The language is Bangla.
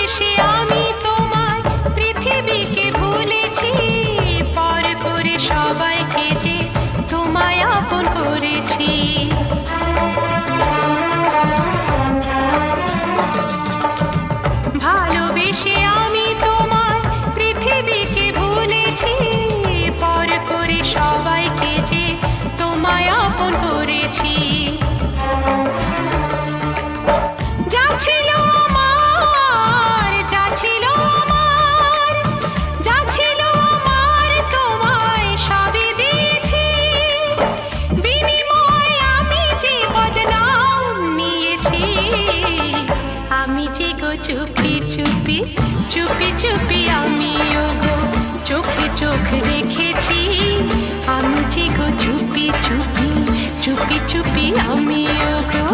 ভালোবেসে আমি তোমায় পৃথিবীকে ভুলেছি, পর করে সবাইকে যে তোমায় আপন করেছি। ভালোবেসে আমি তোমায় পৃথিবীকে ভুলেছি, পর করে সবাইকে যে তোমায় আপন করেছি। যা ছিল আমার, যা ছিল আমার, যা ছিল আমার তোমায় সবই দিয়েছি, বিনিময়ে আমি যে বদনাম নিয়েছি। আমি যে গো চুপি চুপি চুপি চুপি আমি ওগো চোখে চোখ রেখেছি, আমি যে গো চুপি চুপি চুপি চুপি আমি ওগো।